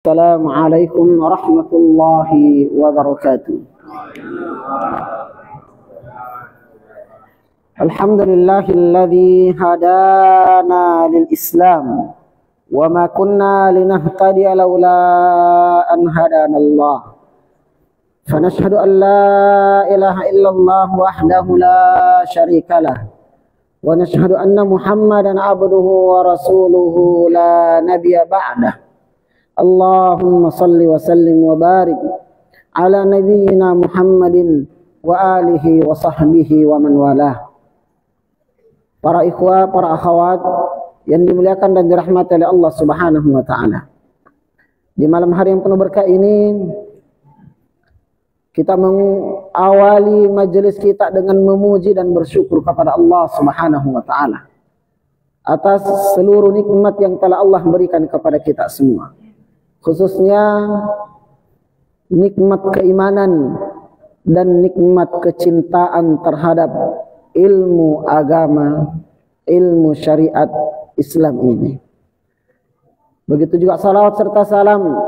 Assalamualaikum warahmatullahi wabarakatuh. Alhamdulillahilladzi hadana lil Islam wa ma kunna linahtadiya laula an hadanallah. Fanashhadu an la ilaha illallah wahdahu la syarikalah wa nashhadu anna Muhammadan abduhu wa rasuluhu la nabiyya ba'dah. Allahumma salli wa sallim wa barik ala nabiyyina Muhammadin wa alihi wa sahbihi wa man walah. Para ikhwah, para akhwat yang dimuliakan dan dirahmati oleh Allah Subhanahu wa taala. Di malam hari yang penuh berkah ini kita mengawali majelis kita dengan memuji dan bersyukur kepada Allah Subhanahu wa taala atas seluruh nikmat yang telah Allah berikan kepada kita semua. Khususnya nikmat keimanan dan nikmat kecintaan terhadap ilmu agama, ilmu syariat Islam ini. Begitu juga salawat serta salam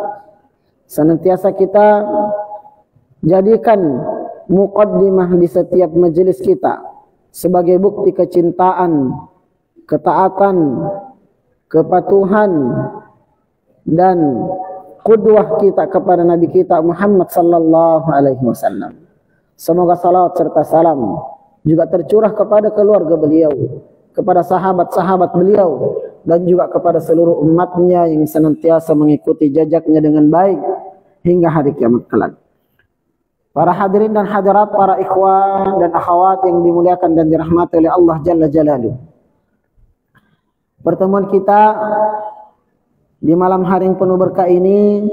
senantiasa kita jadikan muqaddimah di setiap majelis kita sebagai bukti kecintaan, ketaatan, kepatuhan dan qudwah kita kepada Nabi kita Muhammad sallallahu alaihi wasallam. Semoga salawat serta salam juga tercurah kepada keluarga beliau, kepada sahabat-sahabat beliau, dan juga kepada seluruh umatnya yang senantiasa mengikuti jejaknya dengan baik hingga hari kiamat kelak. Para hadirin dan hadirat, para ikhwan dan akhwat yang dimuliakan dan dirahmati oleh Allah Jalla Jalaluhu. Pertemuan kita di malam hari yang penuh berkah ini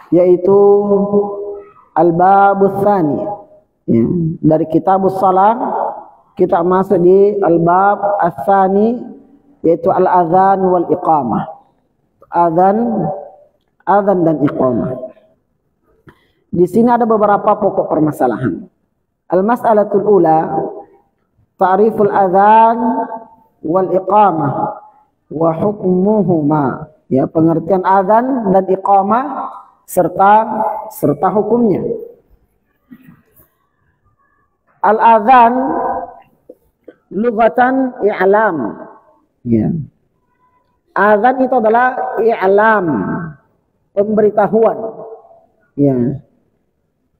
yaitu Al-Babus Tsani, ya, dari Kitabus Shalah kita masuk di Al-Bab Ats-Tsani, yaitu Al-Adzan wal Iqamah. Adzan dan iqamah. Di sini ada beberapa pokok permasalahan. Al-mas'alatul ula, ta'riful adzan wal iqamah wa hukmuhuma, ya, pengertian adzan dan iqamah serta hukumnya. Al-adzan lughatan i'lam, ya. Adzan itu adalah i'lam, pemberitahuan, ya.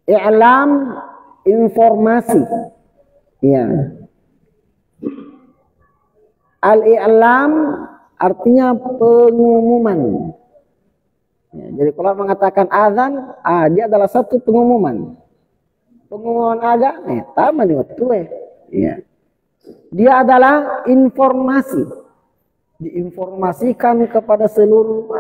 I'lam, informasi, ya. Al-i'lam artinya pengumuman. Ya, jadi kalau mengatakan azan, dia adalah satu pengumuman. Pengumuman agama, taman waktu. Ya. Dia adalah informasi. Diinformasikan kepada seluruh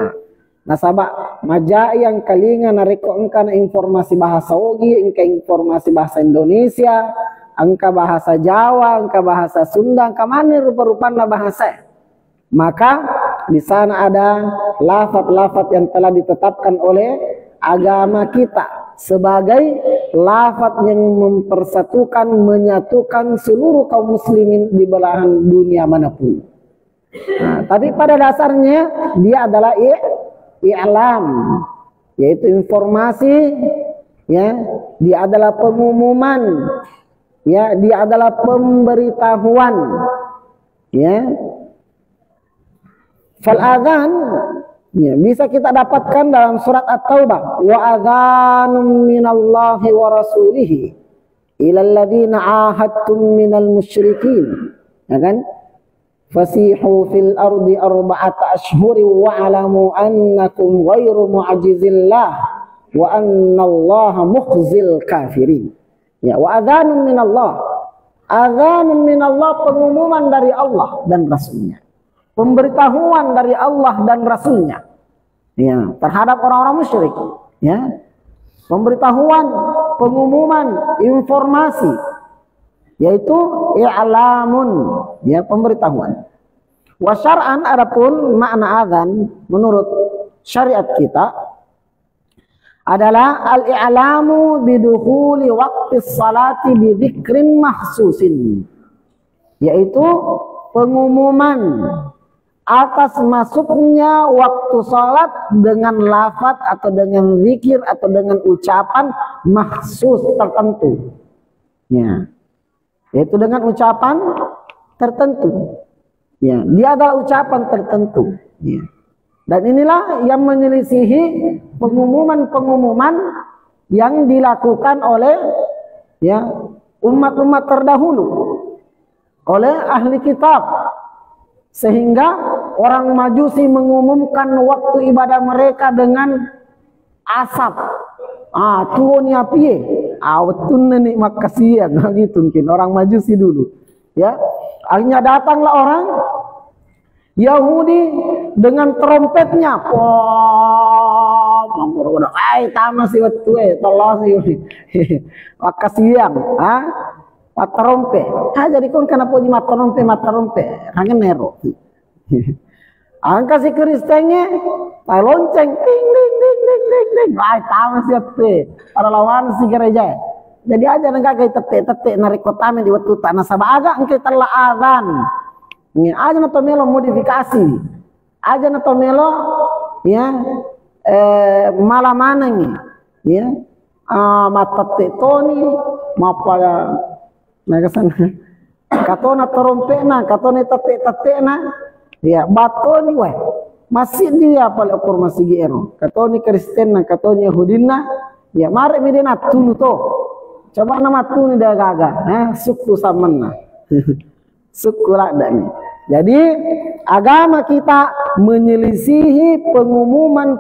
nasabah majai yang kalinga nareko engka na informasi bahasa Ogi, engka informasi bahasa Indonesia, angka bahasa Jawa, angka bahasa Sunda, angka mana rupa-rupanya bahasa. Maka di sana ada lafaz-lafaz yang telah ditetapkan oleh agama kita sebagai lafaz yang mempersatukan, menyatukan seluruh kaum muslimin di belahan dunia manapun. Nah, tapi pada dasarnya dia adalah i'lam, yaitu informasi, ya, dia adalah pengumuman, ya, dia adalah pemberitahuan, ya. Fal adzan, ya, bisa kita dapatkan dalam surat At-Taubah, wa adzanum minallahi wa rasulihi ilal ladzina ahadtum minal musyrikin, ya kan? Fasihu fil ardi arba'ata ashhurin wa alamu annakum ghairu mu'jizillah wa annallaha mukhzil kafirin. Ya, wa adzanum minallah. Adzanum minallah, pengumuman dari Allah dan Rasulnya. Pemberitahuan dari Allah dan Rasulnya, ya, terhadap orang-orang musyrik, ya. Pemberitahuan, pengumuman, informasi, yaitu i'lamun, ya, pemberitahuan. Wa syar'an, adapun makna adzan menurut syariat kita adalah al-i'lamu bidukhuli waqti salati bi dzikrin mahsusin, yaitu pengumuman atas masuknya waktu sholat dengan lafaz atau dengan zikir atau dengan ucapan maksus tertentu, ya, yaitu dengan ucapan tertentu, ya, dia adalah ucapan tertentu, ya. Dan inilah yang menyelisihi pengumuman-pengumuman yang dilakukan oleh, ya, umat-umat terdahulu, oleh ahli kitab, sehingga orang Majusi mengumumkan waktu ibadah mereka dengan asap. Tuonya piye? Awetun nenek makasian, gitu mungkin orang Majusi dulu, ya. Akhirnya datanglah orang Yahudi dengan trompetnya, tamasi wetue, tolasi, makasian, matarompe. Jadi kon kana puji matarompe, rangen nero. Angka si Kristennya, lonceng, ding ding ding ding ding ding. Tamasi wetue, para lawan si gereja. Jadi aja nengka kay tete narik kotame di wetu tanah sabaga engke telah azan. Ini aja nato melo modifikasi, aja nato melo, ya, malamana nih, ya, matate toni, mapala, naga sana, katona trompena, katona tate na, ya, batoni weh, masih dia paling ukur masih gero, katoni Kristen na, katoni Yahudina, ya, mari midena tunu to, coba nama tunu dia gaga, suku samana. Syukur adanya. Jadi agama kita menyelisihi pengumuman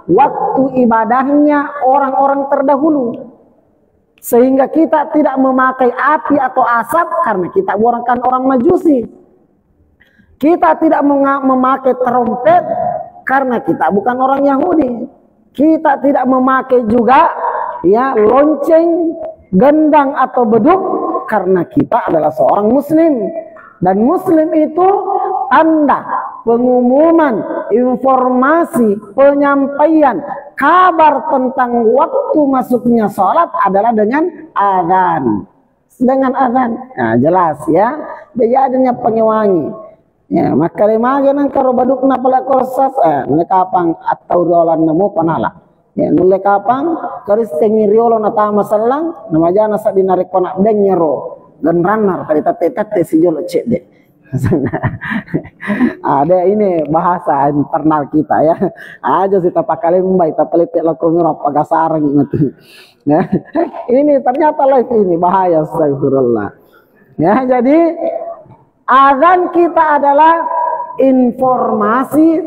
waktu ibadahnya orang-orang terdahulu, sehingga kita tidak memakai api atau asap karena kita bukan orang Majusi. Kita tidak memakai trompet karena kita bukan orang Yahudi. Kita tidak memakai juga, ya, lonceng, gendang atau beduk karena kita adalah seorang muslim, dan muslim itu tanda pengumuman, informasi, penyampaian kabar tentang waktu masuknya sholat adalah dengan azan. Dengan azan, nah, jelas ya, dia adanya pengewangi, ya, maka lemaga nang karo baduk na pala korsas, nekapang atau rolan namo panala. Ya, nule kapang Kristen riolo na tama salang namajana sa dinarik ko na denyero dan runner kali tate si jolo cek deh. Ada ini bahasa internal kita, ya. Aja sih tapakali mbak tapalite lakomiro pagasarang gitu. Ya. Ini ternyata live ini bahaya, astagfirullah. Ya, jadi azan kita adalah informasi,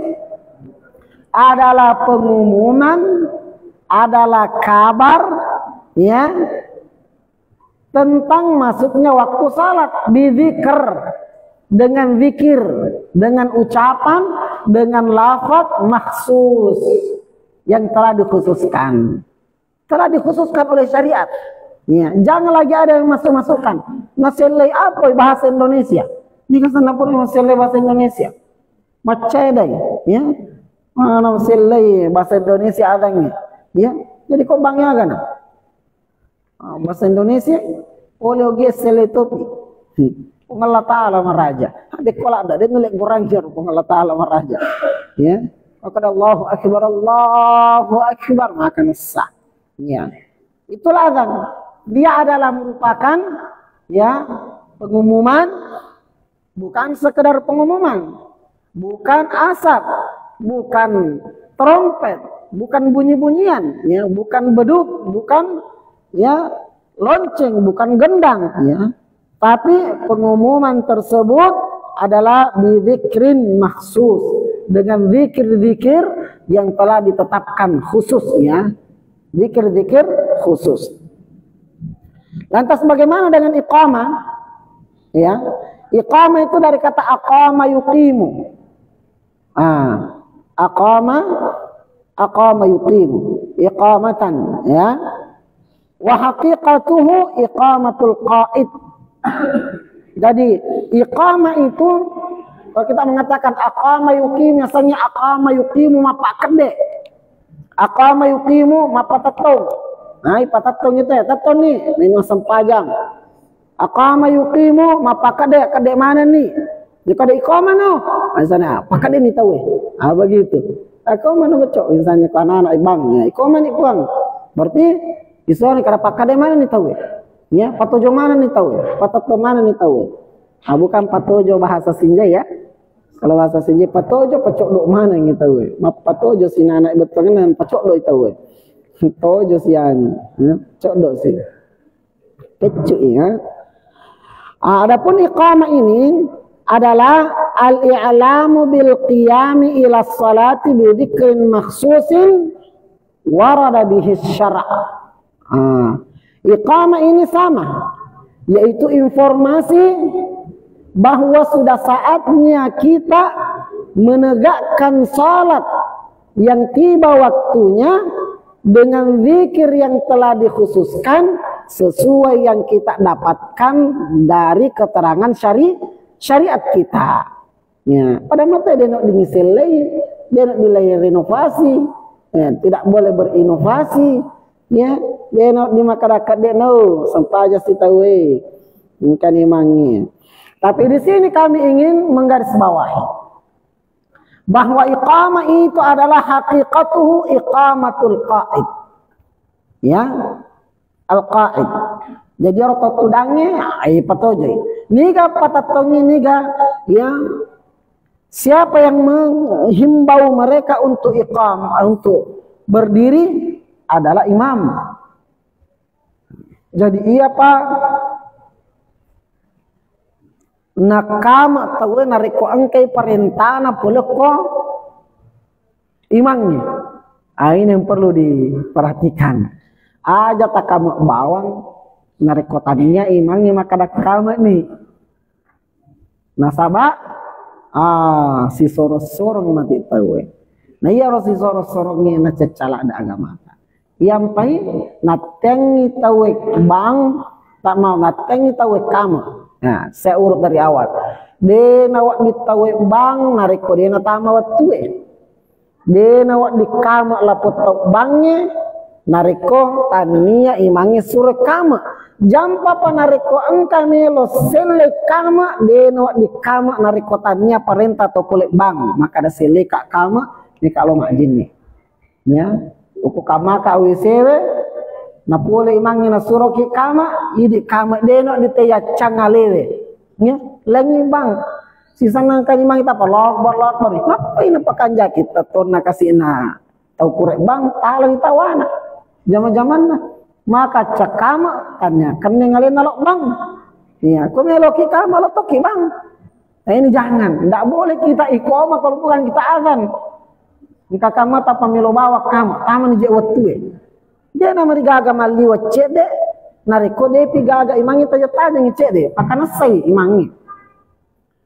adalah pengumuman, adalah kabar, ya, tentang masuknya waktu salat, bizikr, dengan zikir, dengan ucapan, dengan lafaz maksus yang telah dikhususkan oleh syariat. Ya, jangan lagi ada yang masukkan naselai apa bahasa Indonesia. Ini kan pun naselai bahasa Indonesia. Macedai, ya. Mana naselai bahasa Indonesia adanya. Ya, jadi kok bangnya kan? Bahasa Indonesia oleh gesel topi. Allah Ta'ala maraja. Adik kolak ada dia ngelek gorangjar Allah Ta'ala maraja. Ya, maka Allahu Akbar maka sah. Ya, itulah azan. Dia adalah merupakan, ya, pengumuman, bukan sekedar pengumuman, bukan asap, bukan trompet, bukan bunyi-bunyian, ya, bukan beduk, bukan, ya, lonceng, bukan gendang, ya, tapi pengumuman tersebut adalah bizikrin maksus, dengan zikir-zikir yang telah ditetapkan khusus, ya, zikir-zikir khusus. Lantas bagaimana dengan iqamah? Ya, iqamah itu dari kata aqama yuqimu. Aqama yuqimu, iqamatan, ya. Wa haqiqatuhu iqamatul qa'id. Jadi iqamah itu kalau kita mengatakan aqama yuqimu, misalnya aqama yuqimu mapakede. Aqama yuqimu mapatatong. Nah, patatong itu ya, tatong nih, ini sempajang. Aqama yuqimu mapakede, kede mana nih? Jika ada iqamah no, misalnya pakai dia ni tahu begitu. Iqamah no bacok misalnya ke anak-anak bang, ya iqamah ni bang. Berarti iso ni kada pakai dia mana ni tahu. Ya, patojo mana ni tahu. Patoto mana ni tahu. Bukan patojo bahasa Sinjai ya. Kalau bahasa Sinjai patojo pacok dok mana ni tahu. Patojo si anak betangan pacok dok tahu. Patojo sian, ya, pacok dok si. Pecuk ya. Adapun iqamah ini adalah al-i'lamu bil qiyami ila salati bi dzikrin makhsusin warada bihi syara'. Iqamah ini sama, yaitu informasi bahwa sudah saatnya kita menegakkan salat yang tiba waktunya dengan zikir yang telah dikhususkan sesuai yang kita dapatkan dari keterangan syariat kita. Ya, pada mata dia nak dingisilai, dia nak nilai renovasi, ya, tidak boleh berinovasi, ya, dia nak di masyarakat dia no, sampai aja si tahu bukan imangnya. Tapi di sini kami ingin menggarisbawahi bahwa iqamah itu adalah haqiqatuhu iqamatul qa'id. Ya, al-qa'id. Jadi orang tutudangnya patojo. Niga patatongi niga ya. Siapa yang menghimbau mereka untuk iqamah, untuk berdiri adalah imam. Jadi ia Pak nakam tahu nariko angkai perintana poloko imamnya. Ini yang perlu diperhatikan. Aja tak kamu bawang nariko tadinya imamnya maka dak kamu nih. Nasabah si sorong-sorong mati tahu. Nah iya harus si sorong-sorongnya na cecala ada agama. Yang pai natengi tahu bang tak mau natengi tahu kamu. Nah saya urut dari awal. De nawak ditahu bang nariko dia natama waktu de nawak di kamu lapot tahu bangnya nariko tania imangnya sure kamu. Jampa pa nariko angka melo sele kama de no di kama nariko tania parenta to kulit bang maka ada sele kak kama ni kalau mak jin ni ya uku kama ka wisewe na pole imangnya na suro ki kama idi kama de no di teya cangalewe ya lengi bang sisang nang kanimang kita palok apa ini pakanja kita to na kasina tau kurek bang talo itawana zaman-zaman nah maka cakama tanya kene ngalen nalok bang iya kau meloki kama lo toki bang nah ini jangan tidak boleh kita iqamah kalau bukan kita azan jika kama tak pamelo bawa kama ni je watue dia nama digaga mali wacede nariko de pigaga imangi taja ngicede pakana sai imangi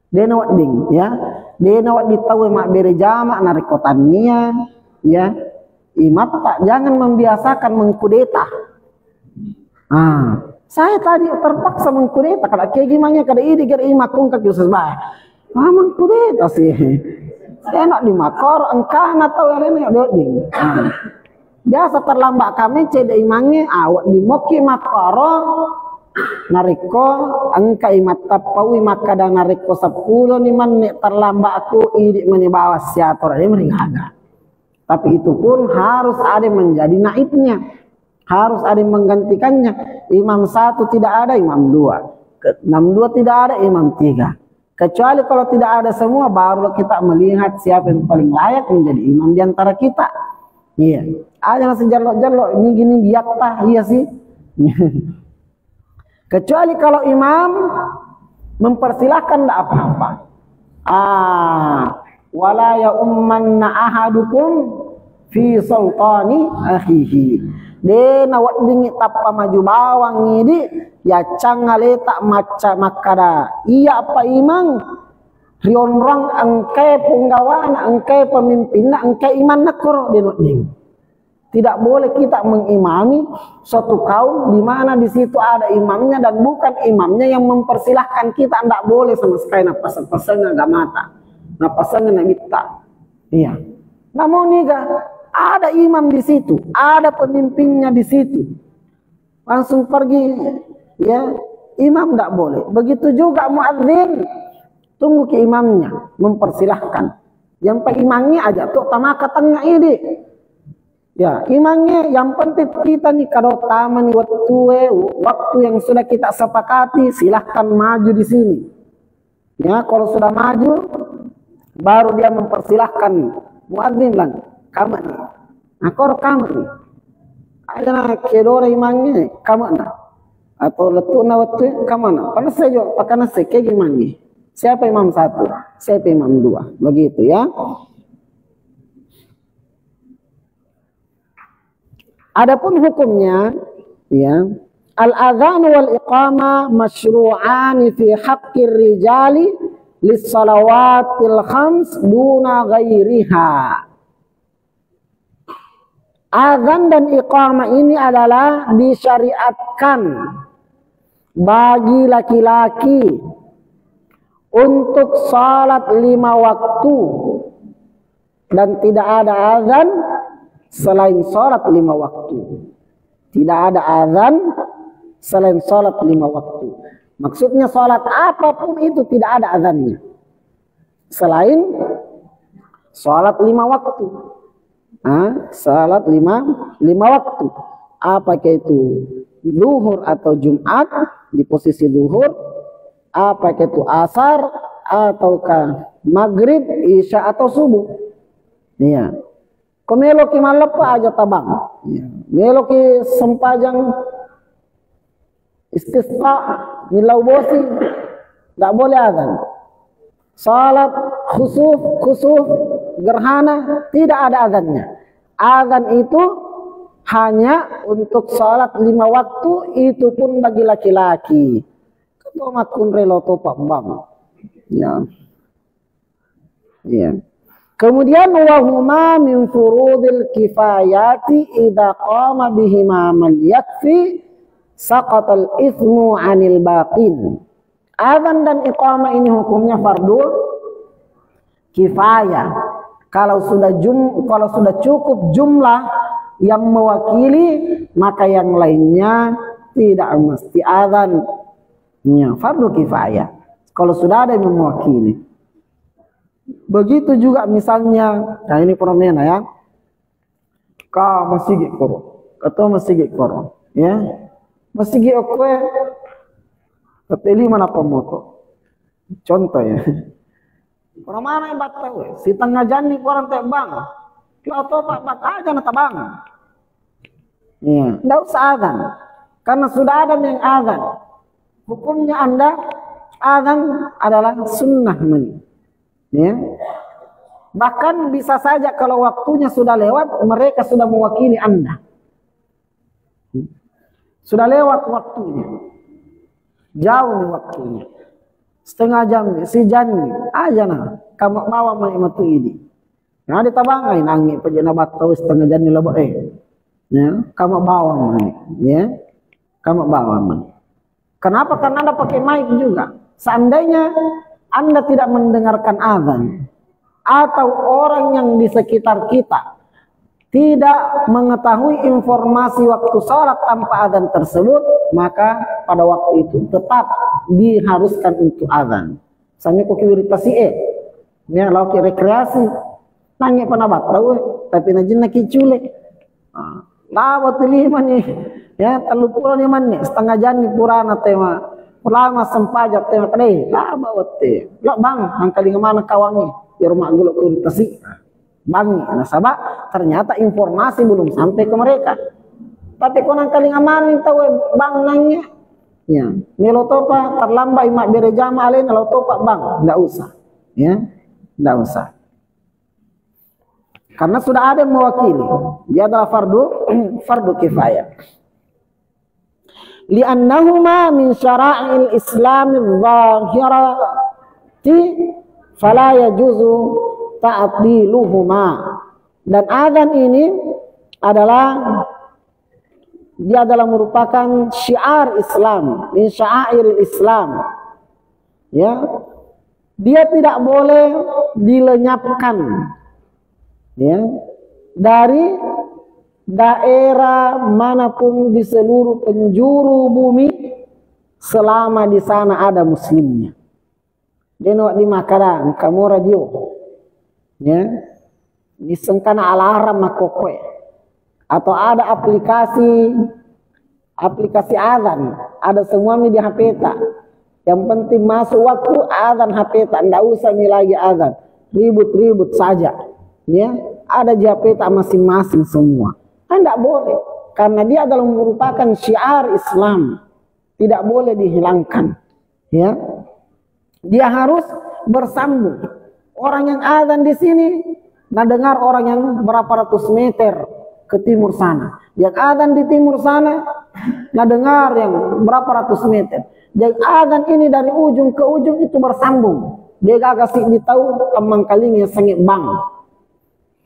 dia nawat ding ya dia nawat ditawe mak bere jama nariko tania ya imat tak jangan membiasakan mengkudeta. Saya tadi terpaksa mengkudeta kada kayak gimana kada ide gara imakung ka kiusas bah. Mengkudeta sih. Saya nak dimakor engkana tahu arene doding. Biasa terlambat kami cede imange awak dimoki makoro nariko engka imat tapawi makada nariko 10 ni man terlambat aku ide menibawa siator dia meringaga. Tapi itu pun harus ada menjadi naibnya. Harus ada yang menggantikannya. Imam 1 tidak ada, imam 2. Imam 2 tidak ada, imam 3. Kecuali kalau tidak ada semua, baru kita melihat siapa yang paling layak menjadi imam di antara kita. Iya. Jangan sejarlok-jarlok, ini gini giyaktah, iya sih. Kecuali kalau imam mempersilahkan tidak apa-apa. Wala ya ummanna ahadukum fi sultani akhihi. De nawat dingi tappa maju bawang ngidi ya cangale tak maca makada. Iya apa imang rionrang angkai penggawan angkai pemimpin angkai iman nakor de ding. Tidak boleh kita mengimami suatu kaum di mana di situ ada imamnya dan bukan imamnya yang mempersilahkan kita. Tidak boleh sama sekali napas-pasan agama mata. Napasannya nak kita. Iya. Namun niga ada imam di situ, ada pemimpinnya di situ. Langsung pergi, ya imam tidak boleh. Begitu juga muadzin. tunggu ke imamnya, mempersilahkan. Yang pak imamnya aja tuh tamaka tengah ini. Ya, imamnya yang penting kita nih kalau taman waktu yang sudah kita sepakati, silahkan maju di sini. Ya, kalau sudah maju, baru dia mempersilahkan muadzin lang, kamu nih. Nah, kalau kamu nih, ada nak kedua imamnya, kamu nah, atau letuk na waktu kamu nah. Panas saja, pakai kayak gimana? Siapa imam satu, siapa imam dua, begitu ya. Adapun hukumnya, ya, al-adzan wal iqamah masyru'an fi haqqir rijali lis salawatil khams duna ghairiha. Adzan dan iqamah ini adalah disyariatkan bagi laki-laki untuk salat 5 waktu dan tidak ada adzan selain salat 5 waktu. Tidak ada azan selain salat 5 waktu. Maksudnya salat apapun itu tidak ada azannya selain salat 5 waktu. Salat 5 waktu. Apakah itu zuhur atau Jumat di posisi zuhur, apakah itu asar ataukah maghrib, isya atau subuh. Iya. Kemelo ki malepa aja tabang. Melo ki sempajang istisqa nilau bosi, tidak boleh azan. Salat khusuf gerhana tidak ada azannya. Azan itu hanya untuk salat 5 waktu, itu pun bagi laki-laki. Ketua makun relo topak bang. Ya. Ya. Kemudian wahuma min furudil kifayati idza qama bihima man yakfi saqatal itsmu 'anil baqin. Adzan dan iqamah ini hukumnya fardu kifayah. Kalau sudah cukup jumlah yang mewakili, maka yang lainnya tidak mesti adzan. Ya, fardu kifayah. Kalau sudah ada yang mewakili. Begitu juga misalnya, nah ini fenomena ya, ka masjid koro, atau masjid koro, ya, masjid okwe, keteli mana pemoto, contoh ya, orang mana yang batau, si tengah jani orang tebang, kalau topak aja nata bang, ya, tidak usah azan, karena sudah ada yang azan, hukumnya anda azan adalah sunnah meni. Ya. Bahkan bisa saja kalau waktunya sudah lewat, mereka sudah mewakili Anda. Sudah lewat waktunya. Jauh nih waktunya. Setengah jam nih, sejam nih. Aja nah, kamu bawa matu ini. Nah, ditabangai nangi pejenabat tahu setengah jam nih lebo Ya, kamu bawa mani. Ya. Kamu bawa mani. Kenapa? Karena Anda pakai mic juga. Seandainya Anda tidak mendengarkan azan atau orang yang di sekitar kita tidak mengetahui informasi waktu sholat tanpa azan tersebut, maka pada waktu itu tetap diharuskan untuk azan. Misalnya kok kiwirita ya lauki rekreasi, nanya penabat tahu, tapi najin nak cule. Lawa telima nih, ya terlalu pulang nih man nih, setengah jam nih purana tema. Lama sempajak tengok deh, lama wate. Lo bang, angkali kemana kawannya? Di rumah gulok kuritasi. Bang, nasabah ternyata informasi belum sampai ke mereka. Tapi kau angkali kemana tahu bang nanya? Ya, melo topa terlambat imak berejama alena lo topa bang, enggak usah. Ya, enggak usah. Karena sudah ada yang mewakili. Dia adalah fardu kifayah. Li'annahuma min syara'il Islam adh-dhahirati fala yajuzu ta'diluhuma. Dan adzan ini dia adalah merupakan syiar Islam, min sya'airil Islam. Ya. Dia tidak boleh dilenyapkan. Ya. Dari daerah manapun di seluruh penjuru bumi selama di sana ada muslimnya. Deno di makanan kamu radio. Ya. Disengkana alarm makokwe. Atau ada aplikasi azan, ada semua di HP tak. Yang penting masuk waktu azan HP tak, ndak usah lagi azan. Ribut-ribut saja. Ya, ada di HP tak masing-masing semua. Ndak boleh, karena dia adalah merupakan syiar Islam. Tidak boleh dihilangkan. Ya. Dia harus bersambung. Orang yang azan di sini, nah dengar orang yang berapa ratus meter ke timur sana. Yang azan di timur sana, nah dengar yang berapa ratus meter. Yang azan ini dari ujung ke ujung itu bersambung. Dia gak kasih ditahu kemang kalinya sengit bang.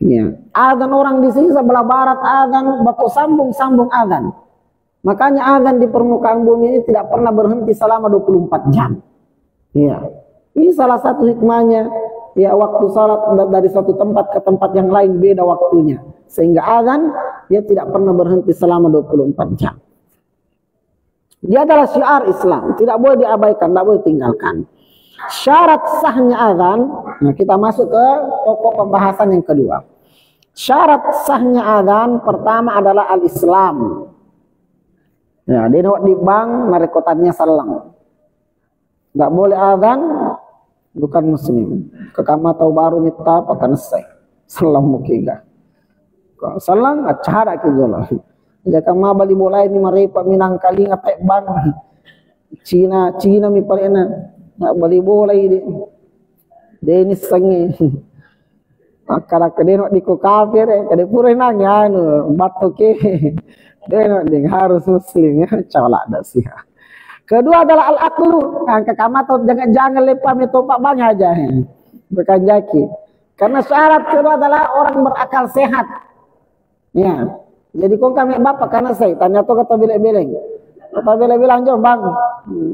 Ya. Azan orang di sini sebelah barat azan, baku sambung azan. Makanya azan di permukaan bumi ini tidak pernah berhenti selama 24 jam. Ya. Ini salah satu hikmahnya. Ya, waktu salat dari satu tempat ke tempat yang lain beda waktunya, sehingga azan dia tidak pernah berhenti selama 24 jam. Dia adalah syiar Islam, tidak boleh diabaikan, tidak boleh tinggalkan. Syarat sahnya azan, nah kita masuk ke pokok pembahasan yang kedua. Syarat sahnya azan pertama adalah al-Islam. Ya, dia di bank narekotannya salang. Tidak boleh azan bukan muslim. Kekama tahu baru minta pakai nesai. Salam mukiga. Salang acara kijola. Jika ma bali mulai ni marepa minang kali ngatek bang. Cina mi parena. Nak bali bolai di. Deni sangi. Akara kedeno di ko kafir kade pure nang ya anu batu ke. Deno ding harus muslim ya. Calak dah sih. Kedua adalah al-aqlu. Kekama tahu jangan lepa metopak bang aja. Bukan jaki. Karena syarat kedua adalah orang berakal sehat. Ya. Jadi kau kami bapak karena saya tanya tu kata beleng-beleng. Kata beleng-beleng jom bang.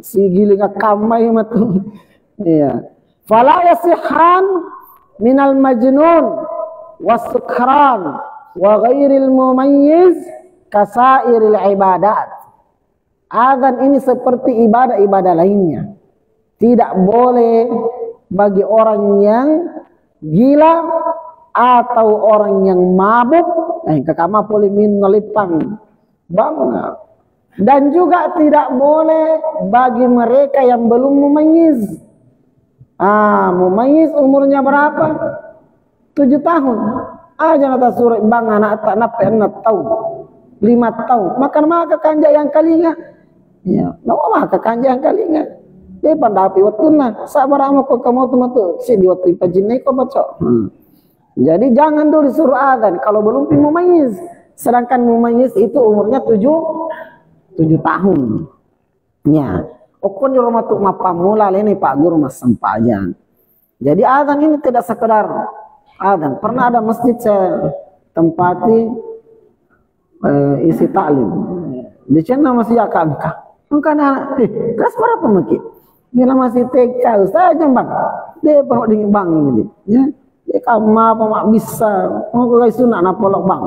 Si giling kamai matu. Ya. Fala yasihan minal majnun wasukran wa ghairil mumayyiz kasairil ibadat. Azan ini seperti ibadah-ibadah lainnya. Tidak boleh bagi orang yang gila atau orang yang mabuk, kekama boleh minolipang bangga. Dan juga tidak boleh bagi mereka yang belum mumayyiz. Mumayyiz umurnya berapa? 7 tahun. Aja nata surat bang anak tak nape 6 tahun, 5 tahun. Maka kanja yang kalinya. Ya, nawa maka kanja yang kalinya. Dia pandapi watuna, sabar ama kok kamu tu si di waktu pajinai kok baca. Jadi jangan dulu disuruh azan kalau belum mumayyiz. Sedangkan mumayyiz itu umurnya 7 tahun. Ya, okon di rumah tu mapamula ini Pak Guru mas sempajan. Jadi azan ini tidak sekedar azan. Pernah ada masjid saya tempati isi taklim. Di sana masih angka. Angka anak, kelas berapa mungkin? Bila masih TK, saja bang. Dia perlu di bang ini. Ya, dia kamu apa mak bisa? Mau kau sunat nak polok bang?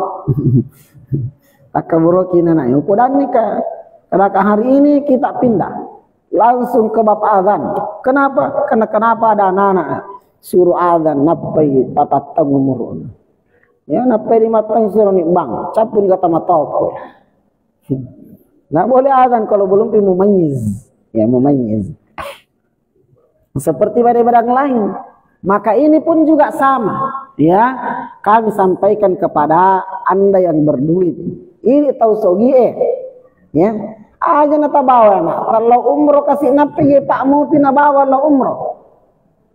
Tak keburukin anak. Udah nikah. Karena hari ini kita pindah langsung ke bab azan. Kenapa? Kenapa ada anak-anak suruh azan napai patat umur. Ya, napai 5 tahun suruh nih bang. Capun kata matoko. Nggak boleh azan kalau belum mumayyiz. Ya, mumayyiz. Seperti ibadah lain. Maka ini pun juga sama. Ya, kami sampaikan kepada anda yang berduit. Ini tahu sogie. Ya, aja nata bawa nak. Kalau umroh kasih napi pak mau pina bawa lo umroh.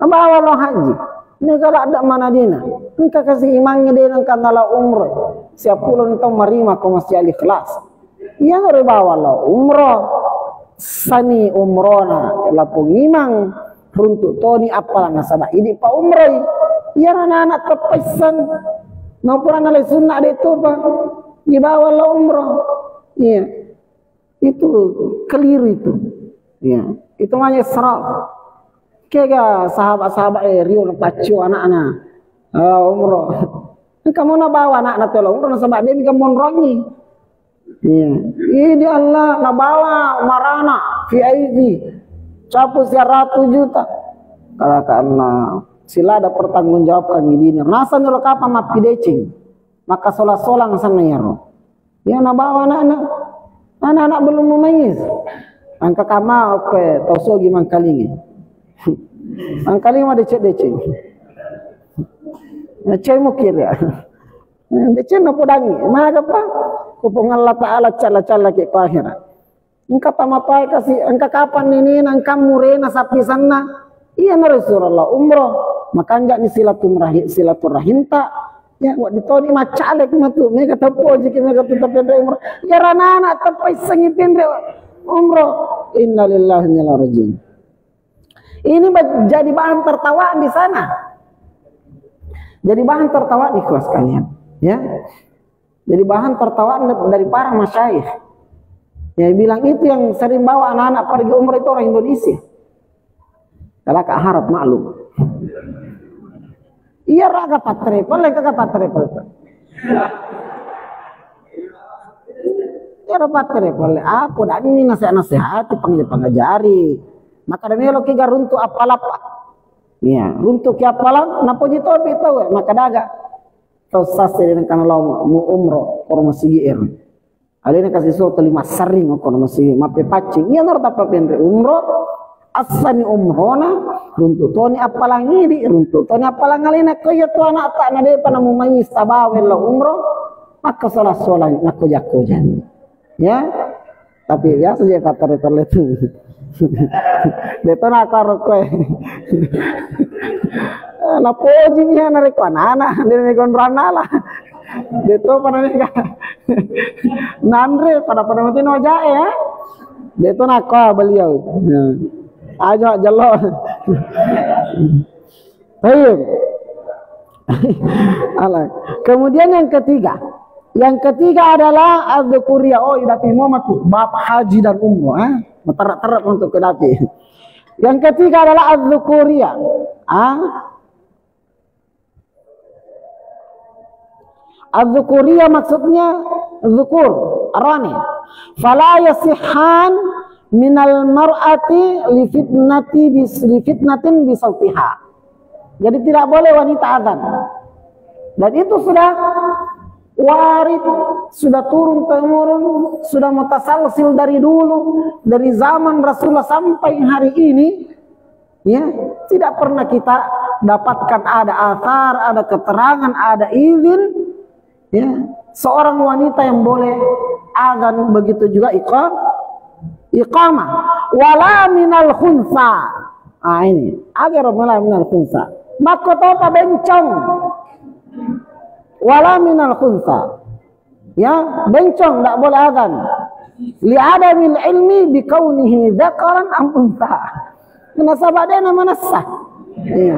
Bawa lo haji. Ini kalau ada mana dina. Engkau kasih imangnya dia nengkan lo umroh. Siap pulun itu marima kau masih alih kelas. Yang harus bawa lo umroh. Sani umrohna lapung imang. Runtuk toni apalah nasabah ini pak umroh. Ya anak-anak terpesan. Maupun anak sunnah itu pak. Dibawa lo umroh. Iya. Itu keliru itu. Ya. Itu namanya serap. Kega sahabat-sahabat Rio pacu anak-anak. Umroh. Kamu nak bawa anak-anak lo umroh nasabah dia bikin monrongi. Iya. Ini Allah nak bawa marana VIP. Capu 100 juta. karena sila ada pertanggungjawabkan gini rasa nyuruh kapan mapi decing maka solang sana ya na bawa anak belum memayis angka kama oke toso gimana kali angkali mah decing cai mukir ya decing apa dangi mah apa kupung Allah Ta'ala cala-cala ke akhirat engka tamapai kasih engka kapan ini engka murena sapi sana iya na Rasulullah umroh maka enggak ni silaturahim tak ya wak ditoni macalek matu mega tapo jiki mega tutapendre umroh ya ranana tapai sangipendre umroh innalillahi wa inna ilaihi rajiun. Ini jadi bahan tertawaan di sana. Jadi bahan tertawaan ikhwas kalian, ya. Jadi bahan tertawaan dari para masyayikh. Ya bilang itu yang sering bawa anak-anak pergi umrah itu orang Indonesia. Kalau kak harap maklum. Iya raga patrepel, kagak patrepel. Ya patrepel. Aku dan ini nasihat-nasihati pengajari. Maka demi lo kiga runtuh apalapa. Ya, runtuh ki apala napo jito bitaw maka daga. Kau sase dengan kana lo mu umroh kor masigiir. Alina kasih so 5 sering kor masigi mape pacing. Iya nor tapa pendre umroh asani umrona runtuh toni apalangi di runtuh toni apalangalina ko ya to anak tak na de panamu mangis tabawe lo umroh maka sola ngako jakojan. Ya. Tapi biasa dia kata itu. Deto nakaro ko la poji niya na reko nana dire kon ranala deto panamika nanre pada mati no jae ya deto nako beliau ajo jallo baik. Kemudian yang ketiga adalah az-zukuriyah. Oh idapi mau matu bapak haji dan umroh terat untuk kedapi. Yang ketiga adalah az-zukuriyah. Az-zukuriyah maksudnya zukur, arwani. Fala yasihan minal mar'ati li fitnatin bisautiha. Jadi tidak boleh wanita azan. Dan itu sudah warid, sudah turun temurun, sudah mutasalsil dari dulu, dari zaman Rasulullah sampai hari ini, ya tidak pernah kita dapatkan ada athar, ada keterangan, ada izin, ya seorang wanita yang boleh azan, begitu juga iqamah, wala minal khunsa. Ini agar wala minal khunsa, mahkota bencong. Wala minal khunsa, ya bencong tidak boleh azan li adamil ilmi bi kaunihi dzakaran am untha kena sabadena manassa iya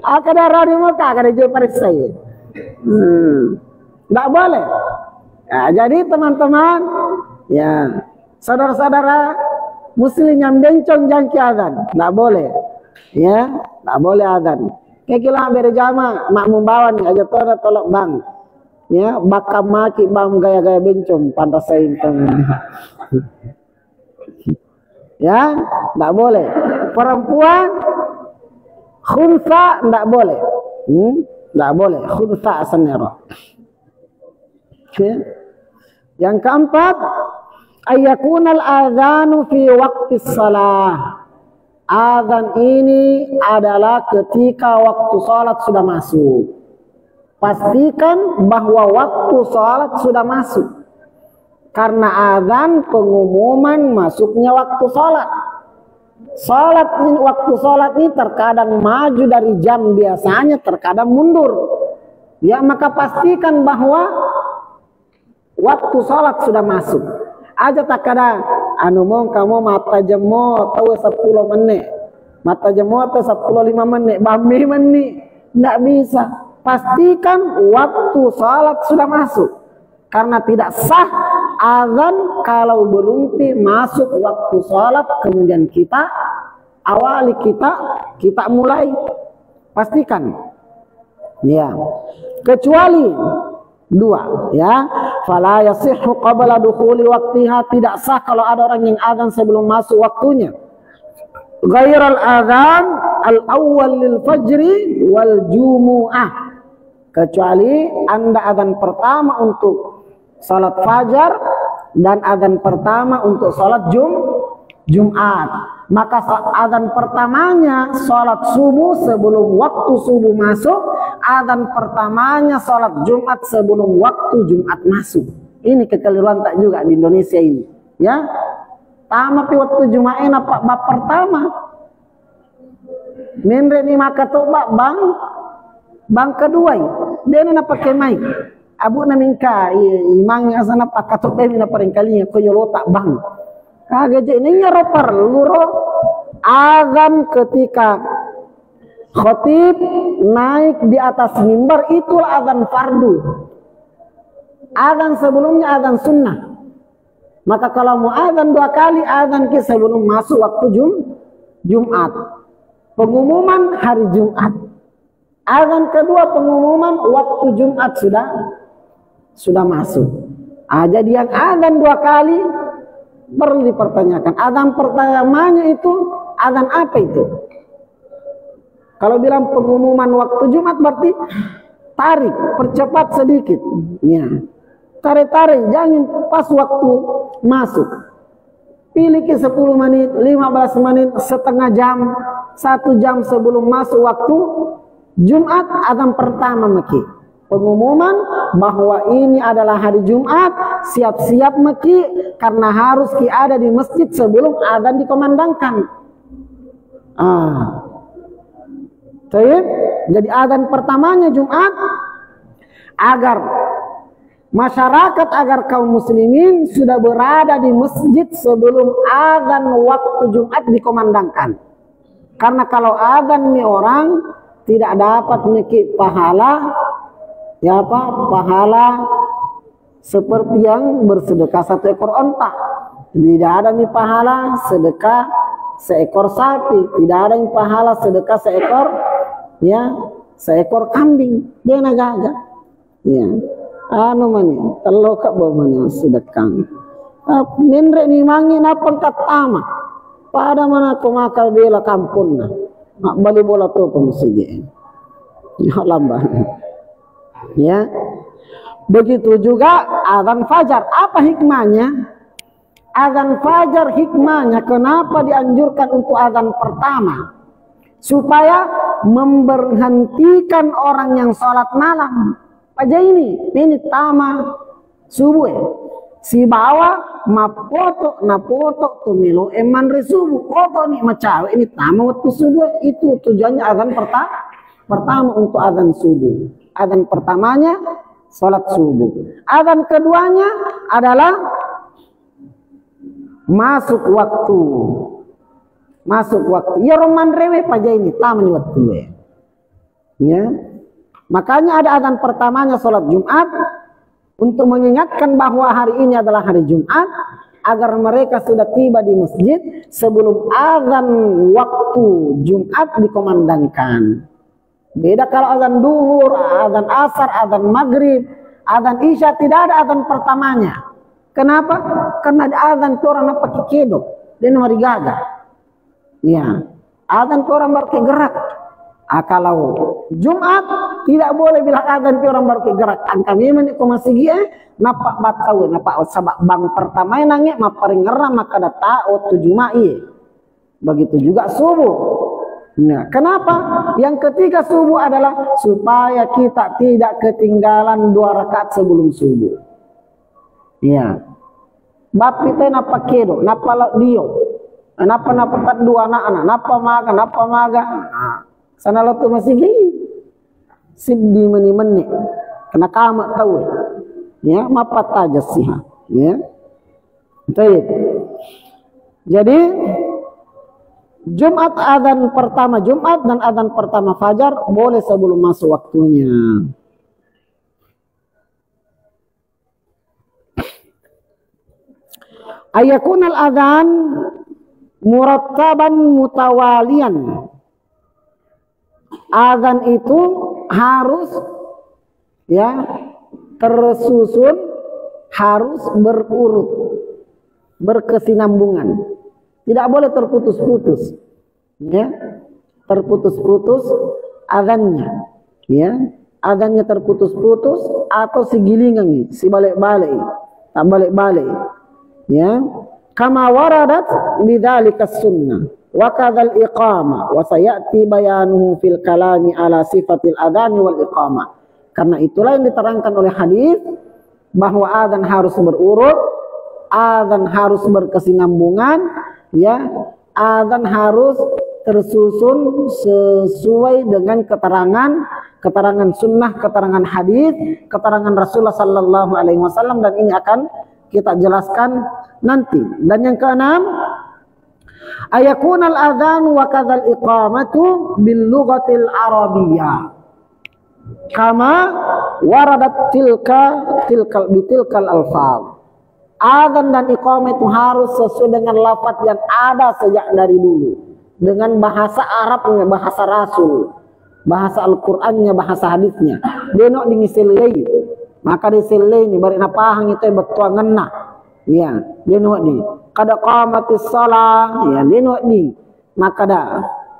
akada radio maka akada je parisai tidak boleh ya, jadi teman-teman ya saudara-saudara muslim yang bencong jangki azan tidak boleh ya tidak boleh azan. Kayak kira berjama mak membawa nih aja tolak bang ya bakal maki bang gaya-gaya bencong pantasain ya tidak boleh perempuan khunsa tidak boleh tidak boleh khunsa sanero. Yang keempat ayakunal adzanu fi waqti shalah. Azan ini adalah ketika waktu sholat sudah masuk. Pastikan bahwa waktu sholat sudah masuk. Karena azan pengumuman masuknya waktu sholat. Waktu sholat ini terkadang maju dari jam biasanya, terkadang mundur. Ya maka pastikan bahwa waktu sholat sudah masuk. Aja tak ada mau kamu mata jemo tahu 10 menit mata jemo atau 15 menit bambi menit tidak bisa. Pastikan waktu salat sudah masuk karena tidak sah azan kalau belum masuk waktu salat kemudian kita awali kita mulai. Pastikan ya kecuali 2 ya fala yasihhu qabla dukhuli waqtiha, tidak sah kalau ada orang yang azan sebelum masuk waktunya. Ghairal adzan al-awwal lil fajri wal jumu'ah, kecuali Anda adzan pertama untuk salat fajar dan adzan pertama untuk salat Jumat. Maka adzan pertamanya salat subuh sebelum waktu subuh masuk, adzan pertamanya salat Jumat sebelum waktu Jumat masuk. Ini kekeliruan tak juga di Indonesia ini, ya. Tama pi waktu Jumat apa bab pertama. Menre ni maka tu bang kedua. Dia na pakai mic. Abu na mingka imang asana pakato pe na paring kalinya ko yolo tak bang. Kagak je ini ropar luro azan ketika khatib naik di atas mimbar itulah azan fardu. Azan sebelumnya azan sunnah. Maka kalau mau azan 2 kali, azan sebelum masuk waktu Jumat. Pengumuman hari Jumat. Azan kedua pengumuman waktu Jumat sudah masuk. Jadi yang azan 2 kali perlu dipertanyakan. Azan pertamanya itu azan apa itu? Kalau bilang pengumuman waktu Jumat berarti tarik, percepat sedikit. Ya. Tarik-tarik, jangan pas waktu masuk. Pilih ke 10 menit, 15 menit, setengah jam, 1 jam sebelum masuk waktu Jumat, azan pertama maki. Pengumuman bahwa ini adalah hari Jumat, siap-siap maki karena harus ki ada di masjid sebelum azan dikomandangkan. Jadi azan pertamanya Jumat agar masyarakat, agar kaum muslimin sudah berada di masjid sebelum azan waktu Jumat dikomandangkan. Karena kalau azan nih orang tidak dapat nyekik pahala, ya apa? Pahala seperti yang bersedekah 1 ekor onta. Tidak ada nih pahala sedekah seekor sapi, tidak ada nih pahala sedekah seekor kambing. Dia naga-naga. Ya. Mani kalau kak bawa sedekah. Menre ni mangin apa katama. Pada mana ko makal bela kampung na. Bali bola to pemusigi. Ya lamban. Ya. Begitu juga azan fajar. Apa hikmahnya? Azan fajar hikmahnya kenapa dianjurkan untuk azan pertama? Supaya memberhentikan orang yang sholat malam. Aja ini tama subuh si bawa na foto tumilo eman resubuh foto nih macawe ini tama waktu subuh. Itu tujuannya azan pertama untuk azan subuh. Azan pertamanya salat subuh. Azan keduanya adalah masuk waktu. Ya roman rewe paja ini tama waktu ya. Makanya ada azan pertamanya sholat Jumat untuk mengingatkan bahwa hari ini adalah hari Jumat agar mereka sudah tiba di masjid sebelum azan waktu Jumat dikomandangkan. Beda kalau azan duhur, azan asar, azan maghrib, azan isya tidak ada azan pertamanya. Kenapa? Karena ada azan itu orang pakai kedok dan marigaga. Ya, azan itu orang bergerak. Kalau Jumat tidak boleh bilang azan itu orang baru gerak. Angka memang itu masih dia napak batau napak sabak bang pertama nangis maparing ngeram maka data Jumat. Begitu juga subuh. Nah, kenapa? Yang ketiga subuh adalah supaya kita tidak ketinggalan 2 rakaat sebelum subuh. Ya. Bab kita napa kedo, napa dio, napa dua anak-anak, napa maga. Sana lo tu masih gini, siddi meni kena kamak tahu ya, mapat aja sih ya. Jadi Jumat azan pertama Jumat dan azan pertama fajar boleh sebelum masuk waktunya. Ayakunal azan murattaban mutawalian. Azan itu harus ya tersusun, harus berurut, berkesinambungan. Tidak boleh terputus-putus. ya, terputus-putus azannya, ya, azannya terputus-putus atau sigilingan, si balik-balik, tak balik-balik, ya, kama waradat bidzalika sunnah wa kadzal iqamah wa sayati bayanuhu fil kalami ala sifatil adhan wal iqamah. Karena itulah yang diterangkan oleh hadis bahwa azan harus berurut, azan harus berkesinambungan, ya, azan harus tersusun sesuai dengan keterangan sunnah, keterangan hadis, keterangan Rasulullah sallallahu alaihi wasallam, dan ini akan kita jelaskan nanti. Dan yang keenam, ayakunal adzan wa kadzal iqamatu bil lughatil arabiyyah kama waradat tilkal alfaz. Adzan dan iqamah itu harus sesuai dengan lafaz yang ada sejak dari dulu, dengan bahasa Arabnya, bahasa Rasul, bahasa Al-Qur'annya, bahasa hadisnya. Denok dingisilai, maka disilai ni bari napahang itu betul ngena, ya, denok ni kada qamatis shalah, ya, denok ni maka dah,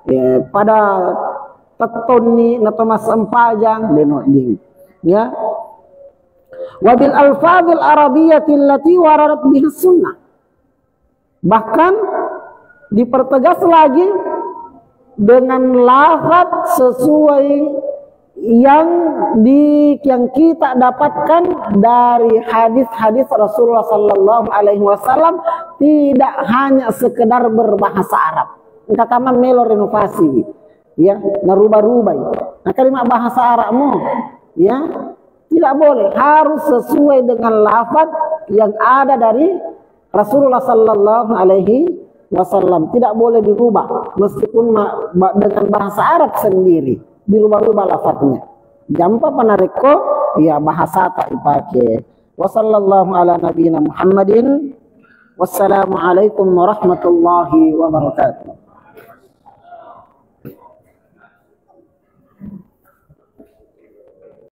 ya, pada teton ni natomas empajang denok ni, ya, wabil alfazil arabiyyati allati waradat biha sunnah. Bahkan dipertegas lagi dengan lafaz sesuai yang kita dapatkan dari hadis-hadis Rasulullah sallallahu alaihi wasallam, tidak hanya sekedar berbahasa Arab. Kata melo renovasi, ya, narubah-rubah. Nah, kalimat bahasa Arabmu, ya, tidak boleh, harus sesuai dengan lafaz yang ada dari Rasulullah sallallahu alaihi wasallam. Tidak boleh dirubah meskipun dengan bahasa Arab sendiri, dirubah-rubah lafaznya. Jampa panareko, ya, bahasa tak dipakai. Wassallallahu ala nabiyina Muhammadin. Wassalamualaikum warahmatullahi wabarakatuh.